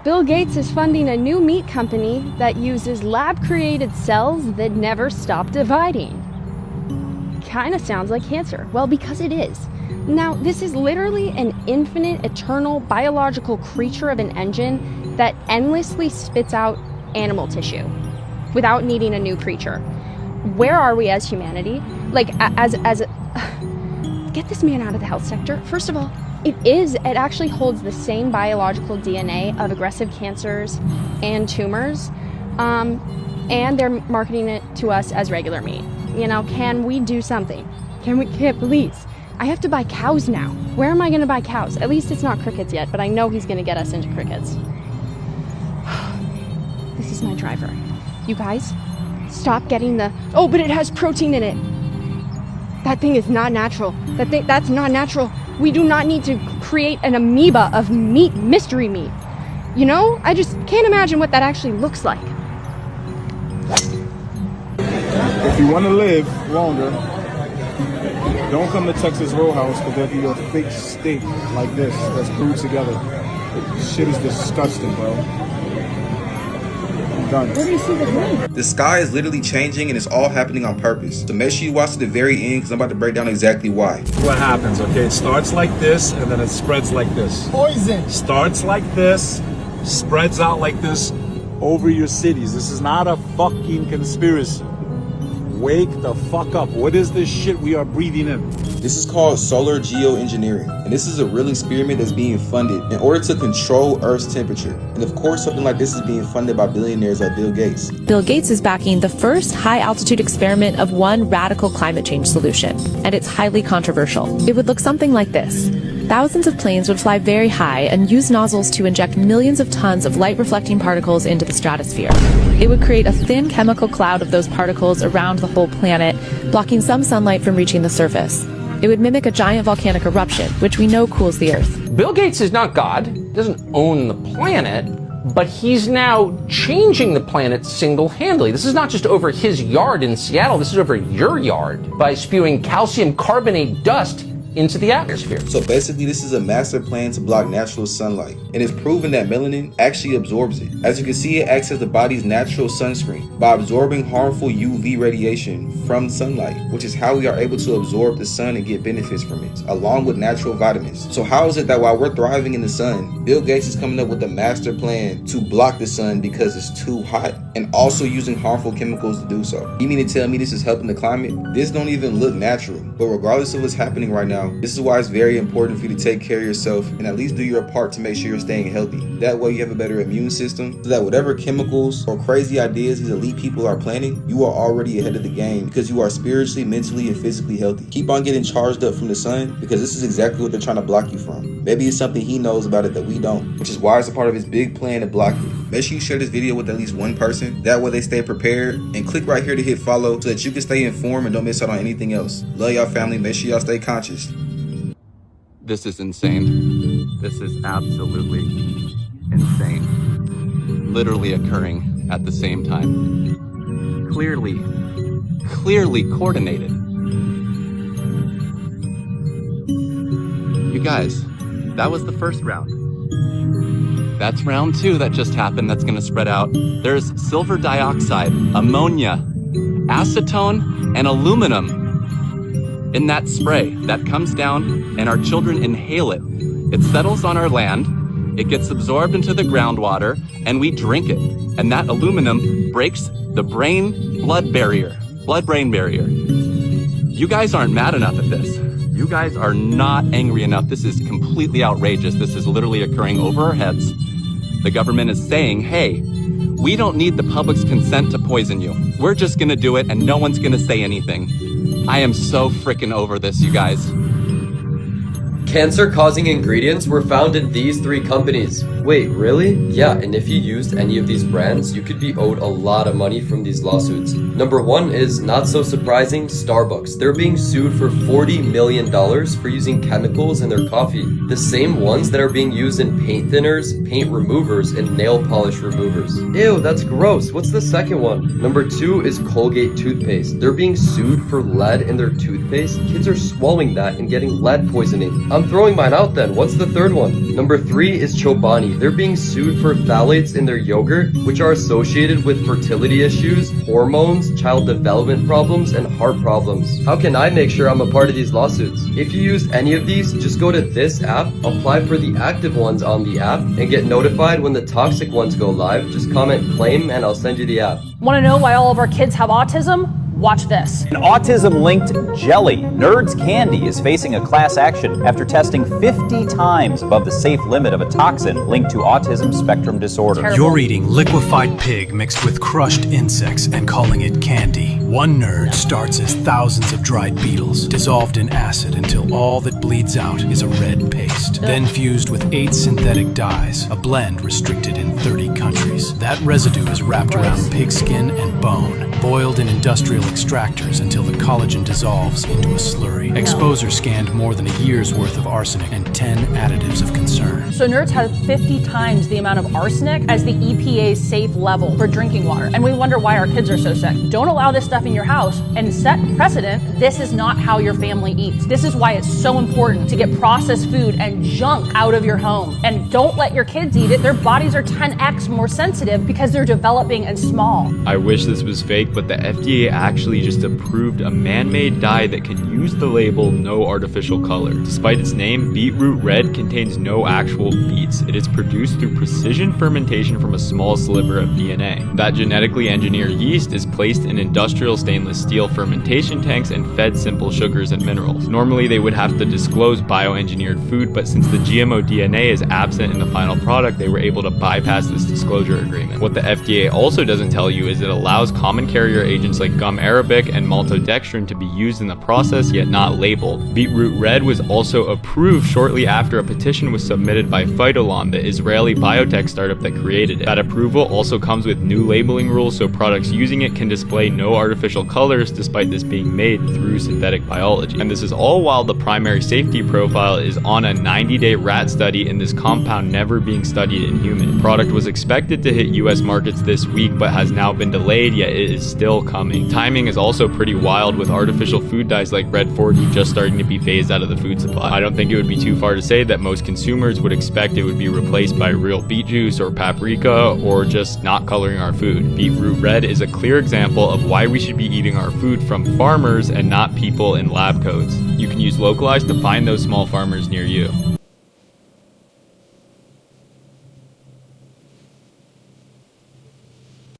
Bill Gates is funding a new meat company that uses lab-created cells that never stop dividing. Kind of sounds like cancer. Well, because it is. Now, this is literally an infinite, eternal, biological creature of an engine that endlessly spits out animal tissue without needing a new creature. Where are we as humanity? Like, get this man out of the health sector. First of all, it actually holds the same biological DNA of aggressive cancers and tumors, and they're marketing it to us as regular meat. You know, can we do something? Can please? I have to buy cows now. Where am I gonna buy cows? At least it's not crickets yet, but I know he's gonna get us into crickets. This is my driver. You guys, stop getting oh, but it has protein in it. That thing is not natural. That's not natural. We do not need to create an amoeba of meat, mystery meat. You know, I just can't imagine what that actually looks like. If you want to live longer, don't come to Texas Roadhouse because they'll give you a fake steak like this that's glued together. Shit is disgusting, bro. I'm done. Where do you see the green? The sky is literally changing and it's all happening on purpose. So make sure you watch to the very end because I'm about to break down exactly why. What happens, okay? It starts like this and then it spreads like this. Poison. Starts like this, spreads out like this over your cities. This is not a fucking conspiracy. Wake the fuck up. What is this shit we are breathing in? This is called solar geoengineering, and this is a real experiment that's being funded in order to control Earth's temperature. And of course, something like this is being funded by billionaires like Bill Gates. Bill Gates is backing the first high-altitude experiment of one radical climate change solution, and it's highly controversial. It would look something like this. Thousands of planes would fly very high and use nozzles to inject millions of tons of light-reflecting particles into the stratosphere. It would create a thin chemical cloud of those particles around the whole planet, blocking some sunlight from reaching the surface. It would mimic a giant volcanic eruption, which we know cools the Earth. Bill Gates is not God, doesn't own the planet, but he's now changing the planet single-handedly. This is not just over his yard in Seattle, this is over your yard by spewing calcium carbonate dust into the atmosphere. So basically, this is a master plan to block natural sunlight, and it's proven that melanin actually absorbs it. As you can see, it acts as the body's natural sunscreen by absorbing harmful UV radiation from sunlight, which is how we are able to absorb the sun and get benefits from it, along with natural vitamins. So how is it that while we're thriving in the sun, Bill Gates is coming up with a master plan to block the sun because it's too hot, and also using harmful chemicals to do so? You mean to tell me this is helping the climate? This don't even look natural. But regardless of what's happening right now, this is why it's very important for you to take care of yourself and at least do your part to make sure you're staying healthy. That way you have a better immune system, so that whatever chemicals or crazy ideas these elite people are planning, you are already ahead of the game because you are spiritually, mentally, and physically healthy. Keep on getting charged up from the sun because this is exactly what they're trying to block you from. Maybe it's something he knows about it that we don't, which is why it's a part of his big plan to block you. Make sure you share this video with at least one person. That way they stay prepared, and click right here to hit follow so that you can stay informed and don't miss out on anything else. Love y'all family. Make sure y'all stay conscious. This is insane. This is absolutely insane. Literally occurring at the same time. Clearly coordinated. You guys, that was the first round. That's round 2 that just happened that's gonna spread out. There's silver dioxide, ammonia, acetone, and aluminum in that spray that comes down and our children inhale it. It settles on our land, it gets absorbed into the groundwater, and we drink it. And that aluminum breaks the brain-blood barrier, blood-brain barrier. You guys aren't mad enough at this. You guys are not angry enough. This is completely outrageous. This is literally occurring over our heads. The government is saying, hey, we don't need the public's consent to poison you. We're just gonna do it and no one's gonna say anything. I am so freaking over this, you guys. Cancer-causing ingredients were found in these 3 companies. Wait, really? Yeah, and if you used any of these brands, you could be owed a lot of money from these lawsuits. Number 1 is, not so surprising, Starbucks. They're being sued for $40 million for using chemicals in their coffee. The same ones that are being used in paint thinners, paint removers, and nail polish removers. Ew, that's gross. What's the second one? Number 2 is Colgate toothpaste. They're being sued for lead in their toothpaste. Kids are swallowing that and getting lead poisoning. I'm I'm throwing mine out then. What's the third one? Number 3 is Chobani. They're being sued for phthalates in their yogurt, which are associated with fertility issues, hormones, child development problems, and heart problems. How can I make sure I'm a part of these lawsuits? If you used any of these, just go to this app, apply for the active ones on the app, and get notified when the toxic ones go live. Just comment claim and I'll send you the app. Want to know why all of our kids have autism? Watch this. An autism-linked jelly, Nerds Candy, is facing a class action after testing 50 times above the safe limit of a toxin linked to autism spectrum disorder. Terrible. You're eating liquefied pig mixed with crushed insects and calling it candy. One nerd starts as thousands of dried beetles, dissolved in acid until all that bleeds out is a red paste. Then fused with 8 synthetic dyes, a blend restricted in 30 countries. That residue is wrapped around pig skin and bone, boiled in industrial extractors until the collagen dissolves into a slurry. Exposure scanned more than a year's worth of arsenic and 10 additives of concern. So Nerds has 50 times the amount of arsenic as the EPA's safe level for drinking water. And we wonder why our kids are so sick. Don't allow this stuff in your house and set precedent. This is not how your family eats. This is why it's so important to get processed food and junk out of your home. And don't let your kids eat it. Their bodies are 10x more sensitive because they're developing and small. I wish this was fake, but the FDA actually just approved a man-made dye that can use the label no artificial color. Despite its name, Beetroot Red contains no actual beets. It is produced through precision fermentation from a small sliver of DNA. That genetically engineered yeast is placed in industrial stainless steel fermentation tanks and fed simple sugars and minerals. Normally they would have to disclose bioengineered food, but since the GMO DNA is absent in the final product, they were able to bypass this disclosure agreement. What the FDA also doesn't tell you is it allows common carrier agents like gum arabic and maltodextrin to be used in the process yet not labeled. Beetroot Red was also approved shortly after a petition was submitted by Phytolon, the Israeli biotech startup that created it. That approval also comes with new labeling rules so products using it can display no artificial colors despite this being made through synthetic biology. And this is all while the primary safety profile is on a 90-day rat study and this compound never being studied in human. The product was expected to hit US markets this week but has now been delayed, yet it is still coming. Timing is also pretty wild with artificial food dyes like Red 40 just starting to be phased out of the food supply. I don't think it would be too far to say that most consumers would expect it would be replaced by real beet juice or paprika or just not coloring our food. Beetroot Red is a clear example of why we should be eating our food from farmers and not people in lab coats. You can use Localize to find those small farmers near you.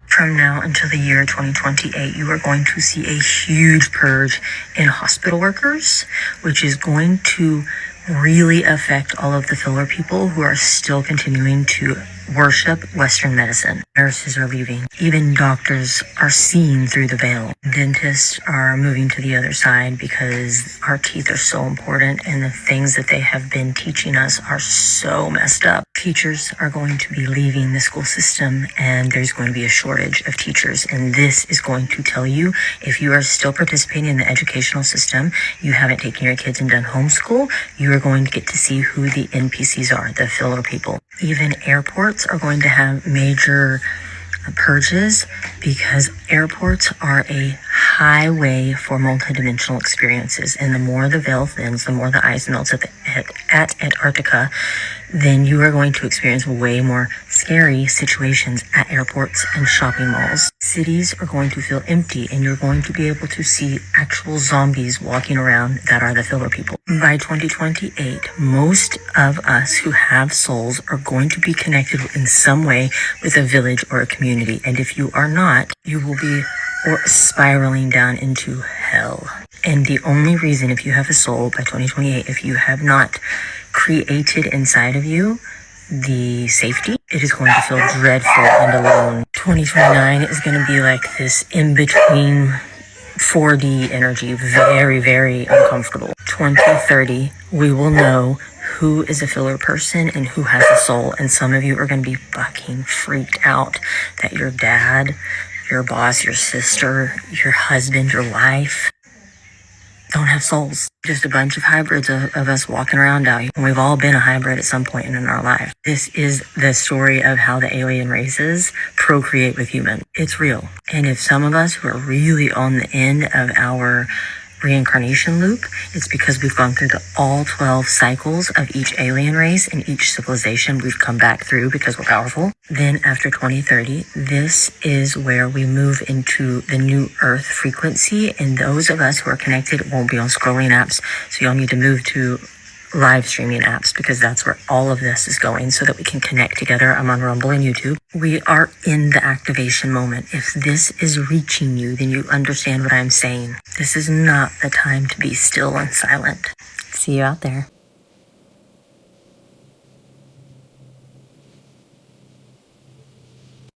From now until the year 2028, you are going to see a huge purge in hospital workers, which is going to really affect all of the filler people who are still continuing to worship Western medicine. Nurses are leaving. Even doctors are seeing through the veil. Dentists are moving to the other side because our teeth are so important and the things that they have been teaching us are so messed up. Teachers are going to be leaving the school system and there's going to be a shortage of teachers. And this is going to tell you if you are still participating in the educational system, you haven't taken your kids and done homeschool, you are going to get to see who the NPCs are, the filler people. Even airports are going to have major purges because airports are a highway for multidimensional experiences. And the more the veil thins, the more the ice melts at Antarctica, then you are going to experience way more scary situations at airports and shopping malls. Cities are going to feel empty and you're going to be able to see actual zombies walking around that are the filler people. By 2028, most of us who have souls are going to be connected in some way with a village or a community. And if you are not, you will be spiraling down into hell. And the only reason, if you have a soul by 2028, if you have not created inside of you the safety, it is going to feel dreadful and alone. 2029 is going to be like this in-between 4D energy, very, very uncomfortable. 2030, we will know who is a filler person and who has a soul. And some of you are going to be fucking freaked out that your dad, your boss, your sister, your husband, your wife don't have souls. Just a bunch of hybrids of us walking around out here. And we've all been a hybrid at some point in our life. This is the story of how the alien races procreate with humans. It's real. And if some of us who are really on the end of our reincarnation loop. It's because we've gone through all 12 cycles of each alien race and each civilization we've come back through because we're powerful. Then after 2030, this is where we move into the new Earth frequency, and those of us who are connected won't be on scrolling apps, so you'll need to move to live streaming apps because that's where all of this is going so that we can connect together. I'm on Rumble and YouTube. We are in the activation moment. If this is reaching you, then you understand what I'm saying. This is not the time to be still and silent. See you out there.